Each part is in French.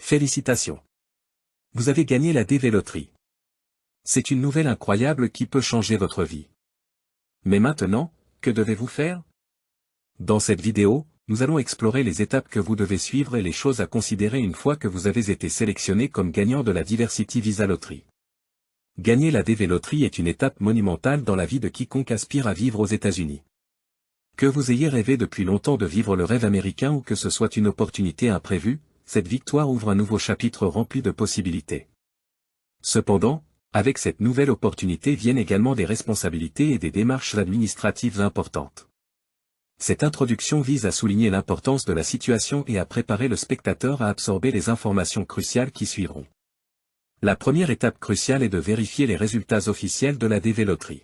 Félicitations! Vous avez gagné la DV Loterie. C'est une nouvelle incroyable qui peut changer votre vie. Mais maintenant, que devez-vous faire? Dans cette vidéo, nous allons explorer les étapes que vous devez suivre et les choses à considérer une fois que vous avez été sélectionné comme gagnant de la Diversity Visa Lottery. Gagner la DV Lottery est une étape monumentale dans la vie de quiconque aspire à vivre aux États-Unis. Que vous ayez rêvé depuis longtemps de vivre le rêve américain ou que ce soit une opportunité imprévue, cette victoire ouvre un nouveau chapitre rempli de possibilités. Cependant, avec cette nouvelle opportunité viennent également des responsabilités et des démarches administratives importantes. Cette introduction vise à souligner l'importance de la situation et à préparer le spectateur à absorber les informations cruciales qui suivront. La première étape cruciale est de vérifier les résultats officiels de la DV Lottery.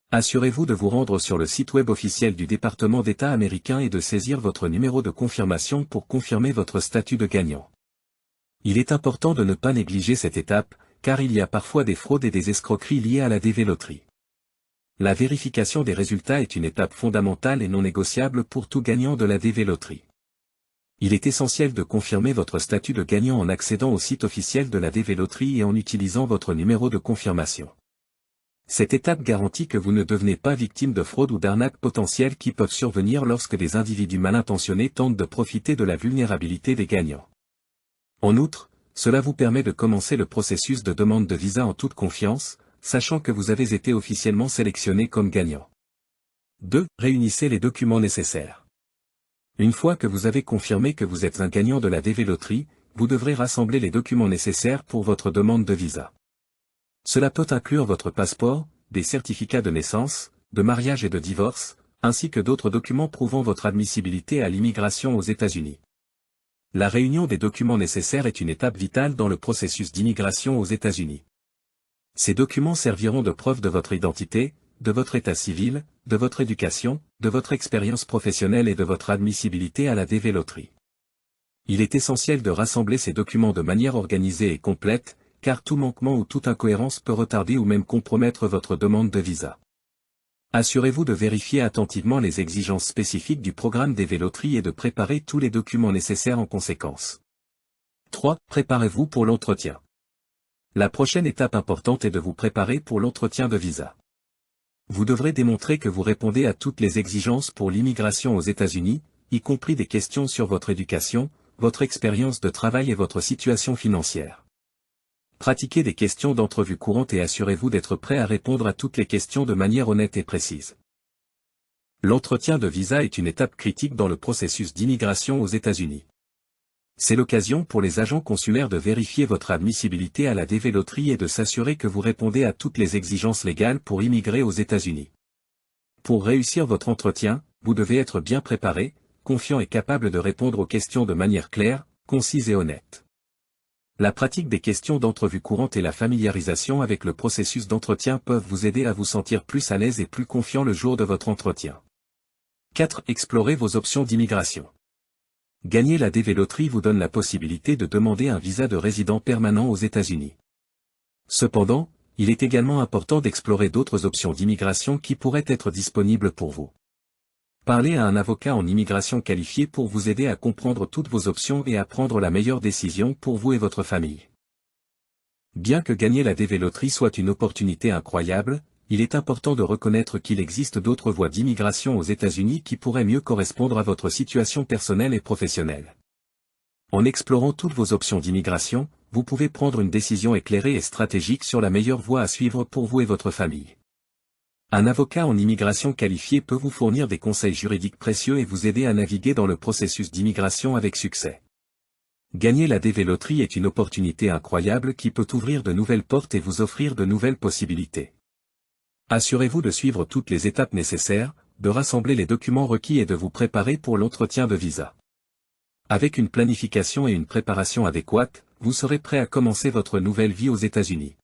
Assurez-vous de vous rendre sur le site web officiel du département d'État américain et de saisir votre numéro de confirmation pour confirmer votre statut de gagnant. Il est important de ne pas négliger cette étape, car il y a parfois des fraudes et des escroqueries liées à la DV Lottery. La vérification des résultats est une étape fondamentale et non négociable pour tout gagnant de la DV Lottery. Il est essentiel de confirmer votre statut de gagnant en accédant au site officiel de la DV Lottery et en utilisant votre numéro de confirmation. Cette étape garantit que vous ne devenez pas victime de fraudes ou d'arnaques potentielles qui peuvent survenir lorsque des individus mal intentionnés tentent de profiter de la vulnérabilité des gagnants. En outre, cela vous permet de commencer le processus de demande de visa en toute confiance, sachant que vous avez été officiellement sélectionné comme gagnant. 2. Réunissez les documents nécessaires. Une fois que vous avez confirmé que vous êtes un gagnant de la DV Lottery, vous devrez rassembler les documents nécessaires pour votre demande de visa. Cela peut inclure votre passeport, des certificats de naissance, de mariage et de divorce, ainsi que d'autres documents prouvant votre admissibilité à l'immigration aux États-Unis. La réunion des documents nécessaires est une étape vitale dans le processus d'immigration aux États-Unis. Ces documents serviront de preuve de votre identité, de votre état civil, de votre éducation, de votre expérience professionnelle et de votre admissibilité à la DV Lottery. Il est essentiel de rassembler ces documents de manière organisée et complète, car tout manquement ou toute incohérence peut retarder ou même compromettre votre demande de visa. Assurez-vous de vérifier attentivement les exigences spécifiques du programme DV Lottery et de préparer tous les documents nécessaires en conséquence. 3. Préparez-vous pour l'entretien. La prochaine étape importante est de vous préparer pour l'entretien de visa. Vous devrez démontrer que vous répondez à toutes les exigences pour l'immigration aux États-Unis, y compris des questions sur votre éducation, votre expérience de travail et votre situation financière. Pratiquez des questions d'entrevue courantes et assurez-vous d'être prêt à répondre à toutes les questions de manière honnête et précise. L'entretien de visa est une étape critique dans le processus d'immigration aux États-Unis. C'est l'occasion pour les agents consulaires de vérifier votre admissibilité à la DV Lottery et de s'assurer que vous répondez à toutes les exigences légales pour immigrer aux États-Unis. Pour réussir votre entretien, vous devez être bien préparé, confiant et capable de répondre aux questions de manière claire, concise et honnête. La pratique des questions d'entrevue courantes et la familiarisation avec le processus d'entretien peuvent vous aider à vous sentir plus à l'aise et plus confiant le jour de votre entretien. 4. Explorez vos options d'immigration. Gagner la DV Lottery vous donne la possibilité de demander un visa de résident permanent aux États-Unis. Cependant, il est également important d'explorer d'autres options d'immigration qui pourraient être disponibles pour vous. Parlez à un avocat en immigration qualifié pour vous aider à comprendre toutes vos options et à prendre la meilleure décision pour vous et votre famille. Bien que gagner la DV Lottery soit une opportunité incroyable, il est important de reconnaître qu'il existe d'autres voies d'immigration aux États-Unis qui pourraient mieux correspondre à votre situation personnelle et professionnelle. En explorant toutes vos options d'immigration, vous pouvez prendre une décision éclairée et stratégique sur la meilleure voie à suivre pour vous et votre famille. Un avocat en immigration qualifié peut vous fournir des conseils juridiques précieux et vous aider à naviguer dans le processus d'immigration avec succès. Gagner la DV Lottery est une opportunité incroyable qui peut ouvrir de nouvelles portes et vous offrir de nouvelles possibilités. Assurez-vous de suivre toutes les étapes nécessaires, de rassembler les documents requis et de vous préparer pour l'entretien de visa. Avec une planification et une préparation adéquates, vous serez prêt à commencer votre nouvelle vie aux États-Unis.